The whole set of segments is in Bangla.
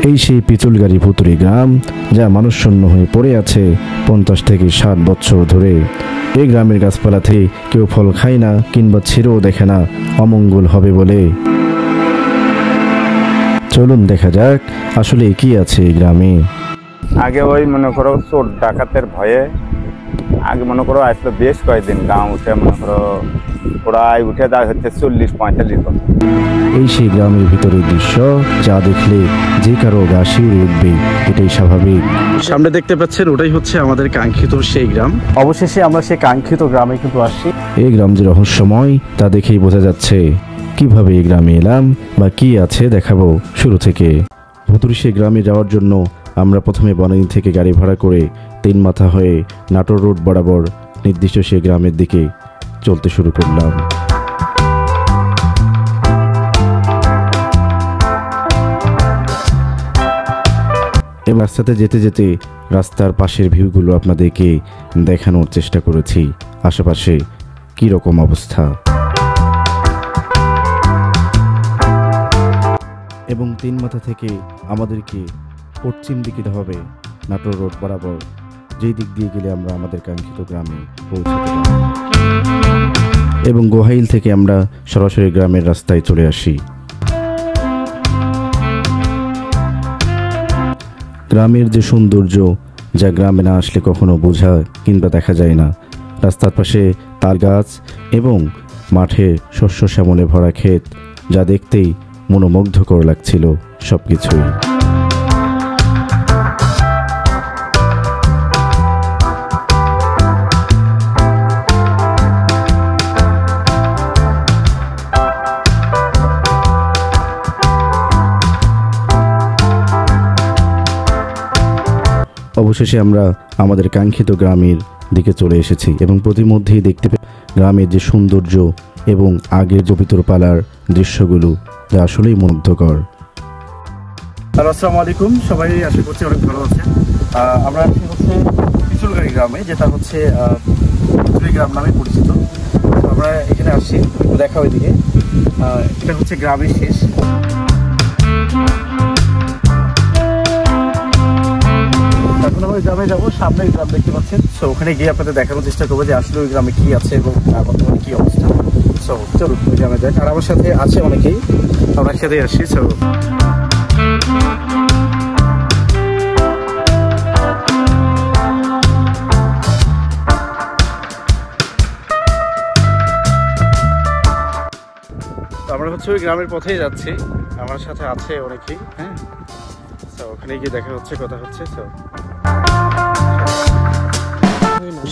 এই সেই পিচুলগাড়ি ভুতুড়ি গ্রাম, যা মানুষশূন্য হয়ে পড়ে আছে 50 থেকে 60 বছর ধরে। এই গ্রামের গাছপালাতে কেউ ফল খায় না কিংবা ছিঁড়েও দেখে না অমঙ্গল হবে বলে। চলুন দেখা যাক আসলে কি আছে এই গ্রামে। আগে ওই মনে করো চোর ডাকাতের ভয়ে আগে মনে করো আসলে বেশ কয়েকদিন গাঁও উঠে মনে করো প্রায় উঠে দেওয়া হচ্ছে 40-45 বছর। এই সেই গ্রামের ভিতরের দৃশ্য, যা দেখলে যে কারো গা শিউরে উঠবে, এটাই স্বাভাবিক। সামনে দেখতে পাচ্ছেন ওটাই হচ্ছে আমাদের কাঙ্ক্ষিত সেই গ্রাম। অবশেষে আমরা সেই কাঙ্ক্ষিত গ্রামে কিন্তু আসছি। এই গ্রাম যে রহস্যময় তা দেখেই বোঝা যাচ্ছে। কিভাবে এই গ্রামে এলাম বা কি আছে দেখাবো শুরু থেকে। ভুতুড়ি সেই গ্রামে যাওয়ার জন্য আমরা প্রথমে বনানী থেকে গাড়ি ভাড়া করে 3 মাথা হয়ে নাটোর রোড বরাবর নির্দিষ্ট সেই গ্রামের দিকে চলতে শুরু করলাম। এই রাস্তাতে যেতে যেতে রাস্তার পাশের ভিউগুলো আপনাদেরকে দেখানোর চেষ্টা করেছি, আশেপাশে কি রকম অবস্থা। এবং 3 মাথা থেকে আমাদেরকে পশ্চিম দিকে হবে নাটোর রোড বরাবর, যেই দিক দিয়ে গেলে আমরা আমাদের কাঙ্ক্ষিত গ্রামে পৌঁছাতে পারি। এবং গোহাইল থেকে আমরা সরাসরি গ্রামের রাস্তায় চলে আসি। গ্রামের যে সৌন্দর্য, যা গ্রামে না আসলে কখনো বোঝা কিংবা দেখা যায় না। রাস্তার পাশে তাল গাছ এবং মাঠে শস্য শ্যামলে ভরা ক্ষেত, যা দেখতেই মনোমুগ্ধকর লাগছিল সবকিছুই। অবশেষে আমরা আমাদের কাঙ্ক্ষিত গ্রামের দিকে চলে এসেছি এবং প্রতিমধ্যেই দেখতে পাই গ্রামের যে সৌন্দর্য এবং আগের জবিতর পালার দৃশ্যগুলো, যা আসলেই মুগ্ধকর। আসসালামু আলাইকুম, সবাই আশা করছি অনেক ভালো আছেন। আমরা হচ্ছে পিচুলগাড়ি গ্রামে, যেটা হচ্ছে ভুতুড়ি গ্রাম নামে পরিচিত। আমরা এখানে আসছি, দেখা ওইদিকে। এটা হচ্ছে গ্রামের শেষ। এখন আমরা গ্রামে যাবো, সামনে গ্রাম দেখতে পাচ্ছেন। সো ওখানে গিয়ে আপনাদের দেখানোর চেষ্টা করবো যে আসলে ওই গ্রামে কি আছে এবং বর্তমানে কি অবস্থা। সো চলুন ওই গ্রামে যাই। আর আমার সাথে আছে অনেকেই, আমরা একসাথেই আসছি। সো আমরা হচ্ছে ওই গ্রামের পথেই যাচ্ছি, আমার সাথে আছে অনেকেই। হ্যাঁ, তো ওখানে গিয়ে দেখা হচ্ছে, কথা হচ্ছে। তো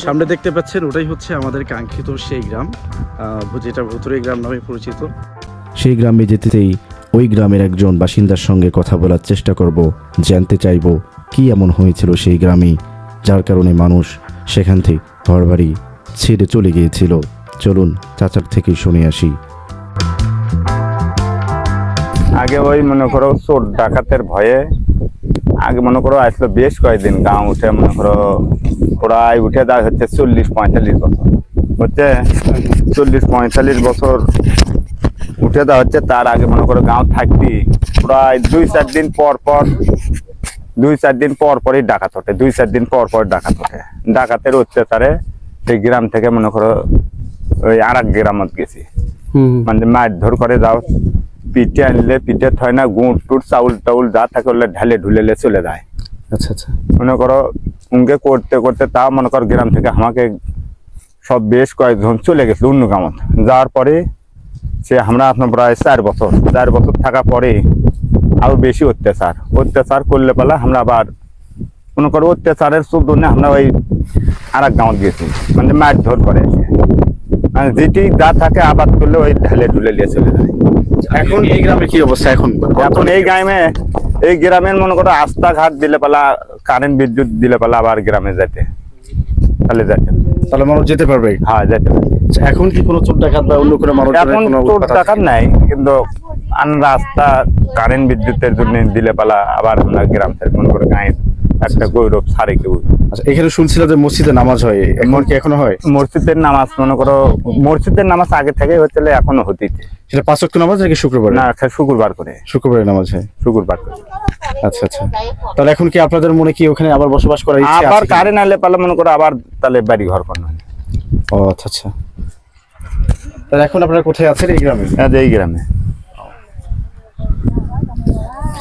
সামনে দেখতে পাচ্ছেন ওটাই হচ্ছে আমাদের কাঙ্ক্ষিত সেই গ্রাম, যেটা ভুতুড়ি গ্রাম নামে পরিচিত। সেই গ্রামে যেতেই ওই গ্রামের একজন বাসিন্দার সঙ্গে কথা বলার চেষ্টা করব, জানতে চাইব কি এমন হয়েছিল সেই গ্রামে, যার কারণে মানুষ সেখান থেকে ঘরবাড়ি ছেড়ে চলে গিয়েছিল। চলুন চাচার থেকেই শুনে আসি। আগে ওই মনে করো চোর ডাকাতের ভয়ে আগে মনে করো আসলে বেশ কয়েকদিন গাঁও উঠে মনে করো প্রায় উঠে দেওয়া হচ্ছে 40-45 বছর হচ্ছে। 40-45 বছর উঠে দেওয়া হচ্ছে। তার আগে মনে করো গাঁও থাকতি প্রায় 2-4 দিন পর পরই ডাকাত ওঠে। 2-4 দিন পর ডাকাত ওঠে। ডাকাতের অত্যাচারে সেই গ্রাম থেকে মনে করো ওই আর এক গ্রামত গেছি, মানে মারধর করে যাও, পিঠে আনলে পিঠে থয় না, গুড় টুট চাউল টাউল যা থাকে ওগুলো ঢালে ঢুলেলে চলে যায়। আচ্ছা আচ্ছা। মনে করো উনকে করতে করতে তা মনে করো গ্রাম থেকে আমাকে সব বেশ কয়েকজন চলে গেছিল অন্য গ্রামত। যাওয়ার পরে সে আমরা আপনার প্রায় 4 বছর থাকা পরে আরো বেশি অত্যাচার করলে পালা আমরা আবার মনে করো অত্যাচারের জন্য আমরা ওই আর এক গ্রামত গেছি, মানে মারধর করে এসে, মানে যেটি যা থাকে আবাদ করলে ওই ঢালে ঢুলে নিয়ে চলে যায়। এখন এই গ্রামে কি অবস্থা? এখন এই গ্রামের মনে করো রাস্তাঘাট দিলে পালা, কারেন্ট বিদ্যুৎ দিলে পালা আবার গ্রামে তাহলে মানুষ যেতে পারবে। হ্যাঁ, যেতে পারবে। এখন কি কোনো চোর ডাকাত বা অন্য কোনো মানুষ? এখন চোর ডাকাত নাই, কিন্তু রাস্তা কারেন্ট বিদ্যুতের জন্য দিলে পালা আবার আমরা গ্রাম থেকে মনে করো গাঁয়ের একটা গৌরব ছাড়ে কেউ। আচ্ছা, এখানে শুনছিলাম যে মসজিদে নামাজ হয়, এখনো হয়? মসজিদের নামাজ মনে করো মসজিদের নামাজ আগে থেকে হচ্ছিল, এখনো হতেছে। সেটা 5 ওয়াক্ত নামাজ নাকি শুক্রবার? না, শুক্রবার করে। শুক্রবারের নামাজ হয়, শুক্রবার করে। আচ্ছা আচ্ছা, তাহলে এখন কি আপনাদের মনে কি ওখানে আবার বসবাস করার ইচ্ছা আবার আছে কি? কারেন্ট আনলে পারলে মনে করো আবার তাহলে বাড়ি ঘর করতে হবে। ও আচ্ছা আচ্ছা, তাহলে এখন আপনারা কোথায় আছেন? এই গ্রামে? এই গ্রামে।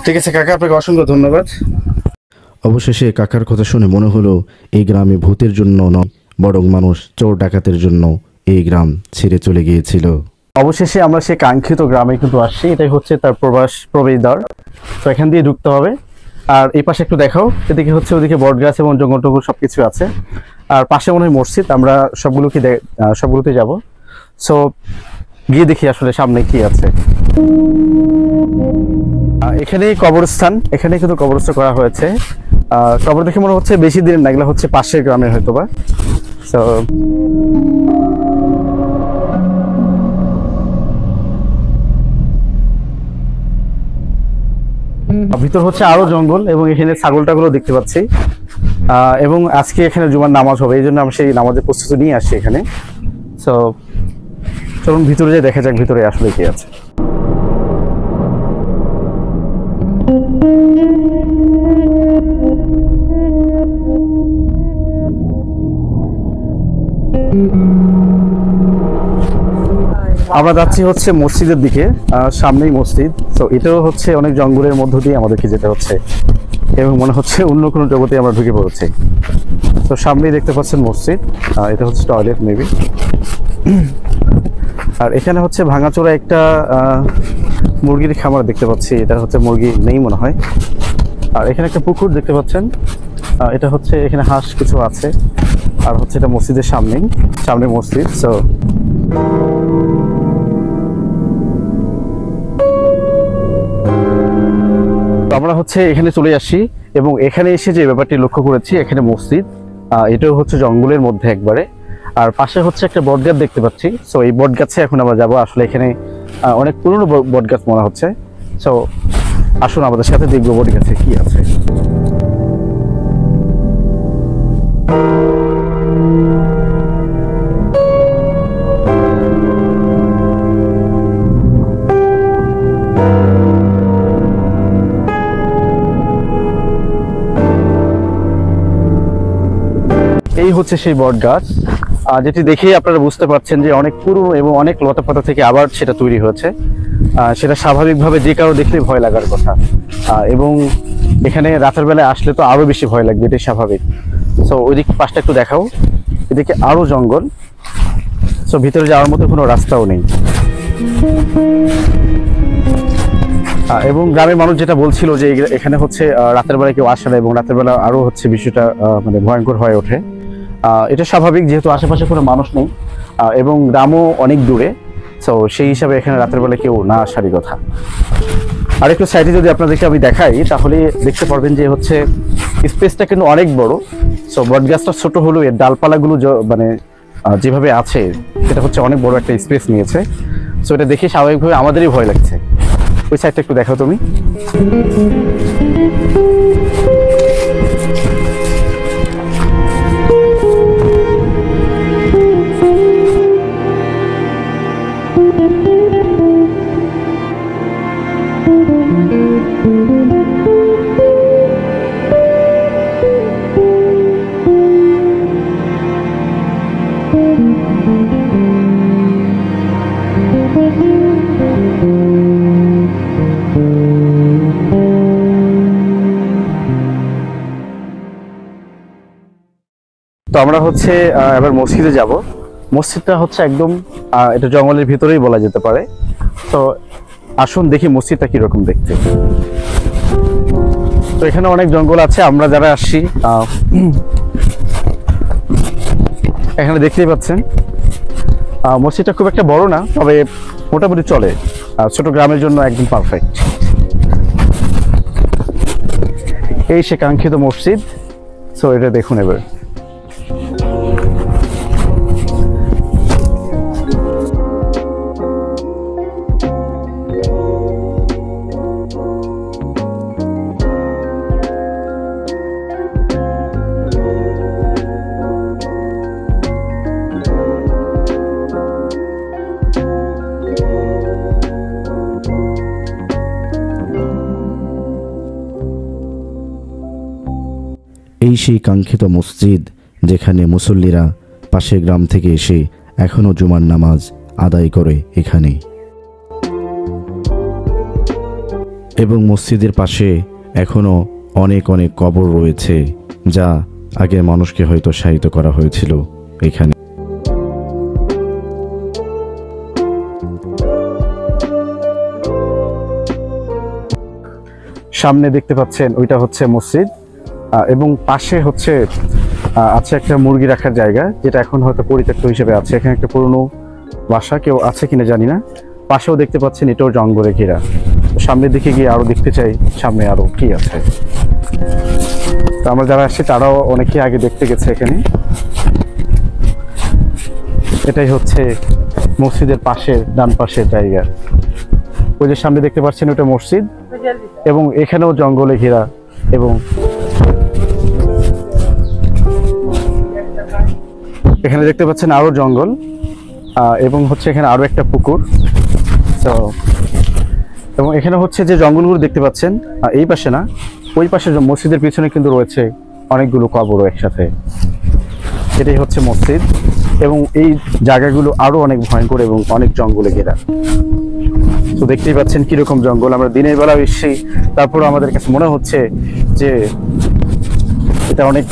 ঠিক আছে কাকা, আপনাকে অসংখ্য ধন্যবাদ। অবশেষে কাকার কথা শুনে মনে হলো এই গ্রামে ভূতের জন্য নয়, বরং মানুষ চোর ডাকাতের জন্য এই গ্রাম ছেড়ে চলে গিয়েছিল। অবশেষে আমরা সেই কাঙ্ক্ষিত গ্রামে কিন্তু আসছি। এটাই হচ্ছে তার প্রবেশদ্বার। তো এখান দিয়ে ঢুকতে হবে। আর এই পাশে একটু দেখাও, এদিকে হচ্ছে ওদিকে বট গাছ এবং জঙ্গল টঙ্গল সবকিছু আছে। আর পাশে মনে হয় মসজিদ। আমরা সবগুলোতে যাব। সো গিয়ে দেখি আসলে সামনে কি আছে। এখানে কবরস্থান, এখানে কিন্তু কবরস্থান করা হয়েছে। কবর দেখে মনে হচ্ছে বেশি দিন না, এগুলো হচ্ছে পাশের গ্রামের হয়তোবা। সো ভিতর হচ্ছে আরো জঙ্গল এবং এখানে ছাগলটাগুলো দেখতে পাচ্ছি। এবং আজকে এখানে জুমার নামাজ হবে, এই জন্য আমি সেই নামাজের প্রস্তুতি নিয়ে আসছি এখানে। সো চলুন ভিতরে যাই, দেখা যাক ভিতরে আসলে কি আছে। আমরা যাচ্ছি হচ্ছে মসজিদের দিকে, সামনেই মসজিদ। তো এটাও হচ্ছে অনেক জঙ্গলের মধ্য দিয়ে আমাদেরকে যেতে হচ্ছে এবং মনে হচ্ছে অন্য কোনো জগতে আমরা ঢুকে পড়েছি। তো সামনেই দেখতে পাচ্ছেন মসজিদ, এটা হচ্ছে টয়লেট মেবি। আর এখানে হচ্ছে ভাঙাচোরা একটা মুরগির খামার দেখতে পাচ্ছি। এটা হচ্ছে মুরগি নেই মনে হয়। আর এখানে একটা পুকুর দেখতে পাচ্ছেন, এটা হচ্ছে এখানে হাঁস কিছু আছে। আর হচ্ছে এটা মসজিদের সামনে মসজিদ। সো আমরা হচ্ছে এখানে চলে আসি এবং এখানে এসে যে ব্যাপারটি লক্ষ্য করেছি, এখানে মসজিদ, এটাও হচ্ছে জঙ্গলের মধ্যে একবারে। আর পাশে হচ্ছে একটা বটগাছ দেখতে পাচ্ছি। সো এই বটগাছে এখন আমরা যাবো। আসলে এখানে অনেক পুরনো বটগাছ মনে হচ্ছে। সো আসুন আমাদের সাথে দেখবো বটগাছে কি আছে। এই হচ্ছে সেই বট গাছ, যেটি দেখেই আপনারা বুঝতে পারছেন যে অনেক পুরনো এবং অনেক লতাপাতা থেকে আবার সেটা তৈরি হয়েছে। সেটা স্বাভাবিকভাবে যে কারো দেখলেই ভয় লাগার কথা। এবং এখানে রাতের বেলায় আসলে তো আরো বেশি ভয় লাগবে, এটাই স্বাভাবিক। সো ওইদিক পাশটা একটু দেখাও, এদিকে আরো জঙ্গল। সো ভিতরে যাওয়ার মতো কোনো রাস্তাও নেই। এবং গ্রামের মানুষ যেটা বলছিল যে এখানে হচ্ছে রাতের বেলা কেউ আসে না এবং রাতের বেলা আরো হচ্ছে বিষয়টা মানে ভয়ঙ্কর হয়ে ওঠে। এটা স্বাভাবিক, যেহেতু আশেপাশে কোনো মানুষ নেই এবং গ্রামও অনেক দূরে। সো সেই হিসাবে এখানে রাতের বেলা কেউ না আসারই কথা। আর একটু সাইডে যদি আপনাদেরকে আমি দেখাই, তাহলে দেখতে পারবেন যে হচ্ছে স্পেসটা কিন্তু অনেক বড়। সো বটগাছটা ছোট হলেও এর ডালপালাগুলো মানে যেভাবে আছে, সেটা হচ্ছে অনেক বড় একটা স্পেস নিয়েছে। সো এটা দেখে স্বাভাবিকভাবে আমাদেরই ভয় লাগছে। ওই সাইডটা একটু দেখো তুমি। তো আমরা হচ্ছে এবার মসজিদে যাব। মসজিদটা হচ্ছে একদম এটা জঙ্গলের ভিতরেই বলা যেতে পারে। তো আসুন দেখি মসজিদটা কিরকম দেখতে। তো এখানে অনেক জঙ্গল আছে। আমরা যারা আসছি এখানে দেখতেই পাচ্ছেন মসজিদটা খুব একটা বড় না, তবে মোটামুটি চলে। ছোট গ্রামের জন্য একদম পারফেক্ট। এই সে কাঙ্ক্ষিত মসজিদ। সো এটা দেখুন এবার। এই সেই কাঙ্ক্ষিত মসজিদ যেখানে মুসল্লিরা পাশের গ্রাম থেকে এসে এখনও জুমার নামাজ আদায় করে এখানে। এবং মসজিদের পাশে এখনও অনেক অনেক কবর রয়েছে, যা আগে মানুষকে হয়তো শায়িত করা হয়েছিল এখানে। সামনে দেখতে পাচ্ছেন ওইটা হচ্ছে মসজিদ, এবং পাশে হচ্ছে আছে একটা মুরগি রাখার জায়গা, যেটা এখন হয়তো পরিত্যক্ত হিসেবে আছে। এখানে একটা পুরনো বাসা, কেউ আছে কিনা জানি না। পাশেও দেখতে পাচ্ছেন এটাও জঙ্গলে ঘেরা। সামনের দিকে গিয়ে আরো দেখতে চাই সামনে আরো কি আছে। তো আমরা যারা আসছি তারাও অনেকেই আগে দেখতে গেছে এখানে। এটাই হচ্ছে মসজিদের পাশে ডান পাশের জায়গা। ওই যে সামনে দেখতে পাচ্ছেন ওটা মসজিদ, এবং এখানেও জঙ্গলে ঘেরা। এবং এখানে দেখতে পাচ্ছেন আরো জঙ্গল, এবং হচ্ছে এখানে আরো একটা পুকুর। তো এবং এখানে হচ্ছে যে জঙ্গলগুলো দেখতে পাচ্ছেন, এই পাশে না, ওই পাশে মসজিদের পিছনে কিন্তু রয়েছে অনেকগুলো কবরও একসাথে। এটাই হচ্ছে মসজিদ, এবং এই জায়গাগুলো আরো অনেক ভয়ঙ্কর এবং অনেক জঙ্গলে ঘেরা। তো দেখতেই পাচ্ছেন কিরকম জঙ্গল। আমরা দিনের বেলা এসেছি, তারপরে আমাদের কাছে মনে হচ্ছে যে এটা অনেক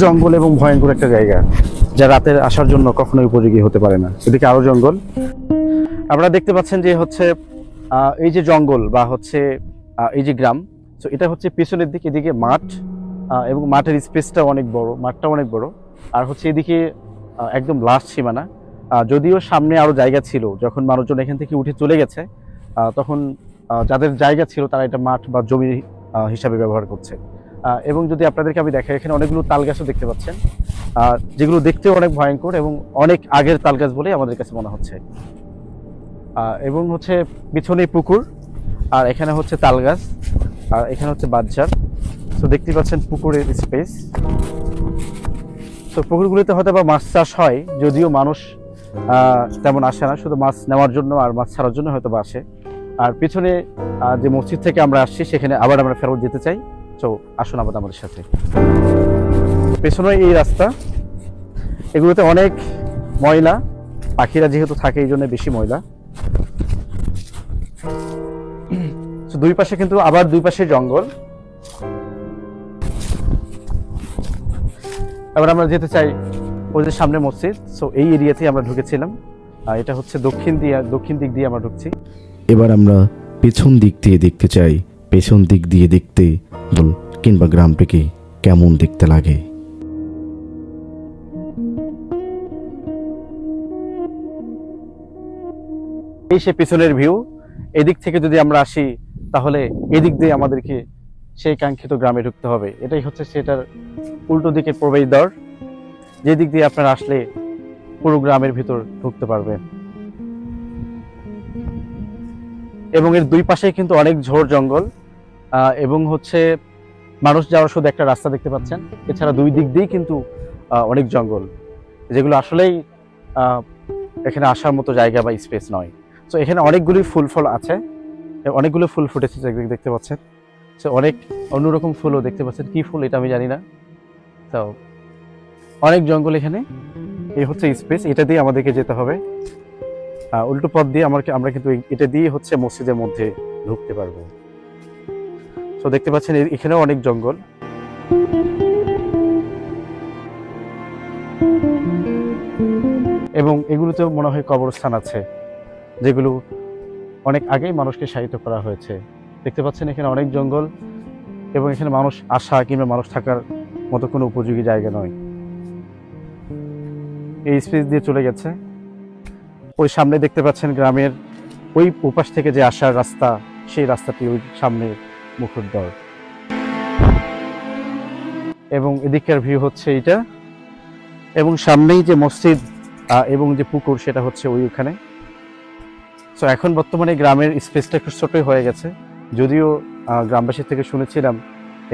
জঙ্গল এবং ভয়ঙ্কর একটা জায়গা, যা রাতের আসার জন্য কখনোই উপযোগী হতে পারে না। এদিকে আরো জঙ্গল। আপনারা দেখতে পাচ্ছেন যে হচ্ছে এই যে জঙ্গল বা হচ্ছে এই যে গ্রাম, তো এটা হচ্ছে পিছনের দিকে, এদিকে মাঠ, এবং মাঠের স্পেসটা অনেক বড়, মাঠটা অনেক বড়। আর হচ্ছে এদিকে একদম লাস্ট সীমানা। যদিও সামনে আরো জায়গা ছিল, যখন মানুষজন এখান থেকে উঠে চলে গেছে, তখন যাদের জায়গা ছিল তারা এটা মাঠ বা জমি হিসাবে ব্যবহার করছে। এবং যদি আপনাদেরকে আমি দেখাই, এখানে অনেকগুলো তাল গাছও দেখতে পাচ্ছেন, যেগুলো দেখতেও অনেক ভয়ঙ্কর এবং অনেক আগের তাল গাছ বলেই আমাদের কাছে মনে হচ্ছে। এবং হচ্ছে পিছনে পুকুর, আর এখানে হচ্ছে তাল গাছ, আর এখানে হচ্ছে বাজার। তো দেখতেই পাচ্ছেন পুকুরের স্পেস। তো পুকুরগুলিতে হয়তো বা মাছ চাষ হয়, যদিও মানুষ তেমন আসে না, শুধু মাছ নেওয়ার জন্য আর মাছ ছাড়ার জন্য হয়তো বা আসে। আর পিছনে যে মসজিদ থেকে আমরা আসছি, সেখানে আবার আমরা ফেরত যেতে চাই। তো আসুন আমাদের সাথে। পেছনে এই রাস্তা, এগুলোতে অনেক ময়লা, পাখিরা যেহেতু থাকে এই জন্য বেশি ময়লা। দুই পাশে কিন্তু আবার দুই পাশে জঙ্গল। এবার আমরা যেতে চাই ওই যে সামনে মসজিদ। সো এই এরিয়াতেই আমরা ঢুকেছিলাম। এটা হচ্ছে দক্ষিণ দিক দিয়ে আমরা ঢুকছি। এবার আমরা পেছন দিক দিয়ে দেখতে চাই, পেছন দিক দিয়ে দেখতে কিংবা গ্রামটিকে কেমন দেখতে লাগে। এই সে পিছনের ভিউ। এদিক থেকে যদি আমরা আসি, তাহলে এদিক দিয়ে আমাদেরকে সেই কাঙ্ক্ষিত গ্রামে ঢুকতে হবে। এটাই হচ্ছে সেটার উল্টো দিকে প্রবেশদ্বার, যে দিক দিয়ে আপনারা আসলে পুরো গ্রামের ভিতর ঢুকতে পারবেন। এবং এর দুই পাশে কিন্তু অনেক ঝোড় জঙ্গল, এবং হচ্ছে মানুষ যাওয়ার শুধু একটা রাস্তা দেখতে পাচ্ছেন। এছাড়া দুই দিক দিয়েই কিন্তু অনেক জঙ্গল, যেগুলো আসলেই এখানে আসার মতো জায়গা বা স্পেস নয়। তো এখানে অনেকগুলি ফুল ফল আছে, অনেকগুলো ফুল ফুটেছে দেখতে পাচ্ছেন। তো অনেক অন্যরকম ফুলও দেখতে পাচ্ছেন, কি ফুল এটা আমি জানি না। তো অনেক জঙ্গল এখানে। এই হচ্ছে স্পেস, এটা দিয়ে আমাদেরকে যেতে হবে। উল্টো পথ দিয়ে আমরা কিন্তু এটা দিয়ে হচ্ছে মসজিদের মধ্যে ঢুকতে পারবো। তো দেখতে পাচ্ছেন এখানেও অনেক জঙ্গল। এবং এগুলোতেও মনে হয় কবরস্থান আছে, যেগুলো অনেক আগেই মানুষকে শায়িত করা হয়েছে। দেখতে পাচ্ছেন এখানে অনেক জঙ্গল, এবং এখানে মানুষ আসা কিংবা মানুষ থাকার মতো কোনো উপযোগী জায়গা নয়। এই স্পেস দিয়ে চলে গেছে। ওই সামনে দেখতে পাচ্ছেন গ্রামের ওই উপাস থেকে যে আসার রাস্তা, সেই রাস্তাটি ওই সামনে মুখোদ্বার। এবং এদিকের ভিউ হচ্ছে এইটা, এবং সামনেই যে মসজিদ এবং যে পুকুর, সেটা হচ্ছে ওইখানে। তো এখন বর্তমানে গ্রামের স্পেসটা একটু ছোটই হয়ে গেছে, যদিও গ্রামবাসীর থেকে শুনেছিলাম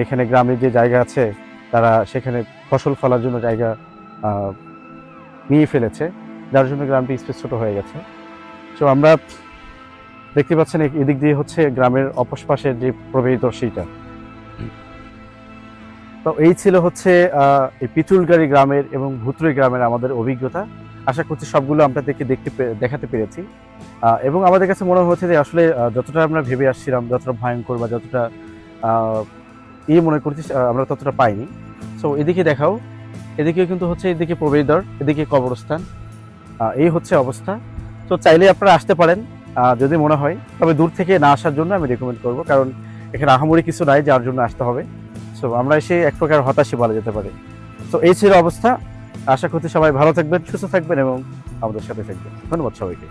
এখানে গ্রামে যে জায়গা আছে তারা সেখানে ফসল ফলার জন্য জায়গা নিয়ে ফেলেছে, যার জন্য গ্রামটি স্পেস ছোট হয়ে গেছে। তো আমরা দেখতে পাচ্ছেন এদিক দিয়ে হচ্ছে গ্রামের অপর পাশের যে প্রবেশদ্বার সেইটা। তো তো এই ছিল হচ্ছে এই পিচুলগাড়ি গ্রামের এবং ভুতুড়ে গ্রামের আমাদের অভিজ্ঞতা। আশা করছি সবগুলো আপনাদেরকে দেখাতে পেরেছি, এবং আমাদের কাছে মনে হচ্ছে যে আসলে যতটা আমরা ভেবে আসছিলাম, যতটা ভয়ঙ্কর বা যতটা মনে করছি আমরা ততটা পাইনি। সো এদিকে দেখাও, এদিকে কিন্তু হচ্ছে এদিকে প্রবেশদ্বার, এদিকে কবরস্থান, এই হচ্ছে অবস্থা। তো চাইলে আপনারা আসতে পারেন যদি মনে হয়, তবে দূর থেকে না আসার জন্য আমি রেকমেন্ড করব, কারণ এখানে আহামরি কিছু নাই যার জন্য আসতে হবে। সো আমরা এসে এক প্রকার হতাশই বলা যেতে পারে। তো এই ছিল অবস্থা। আশা করছি সবাই ভালো থাকবেন, সুস্থ থাকবেন এবং আমাদের সাথে থাকবেন। ধন্যবাদ সবাইকে।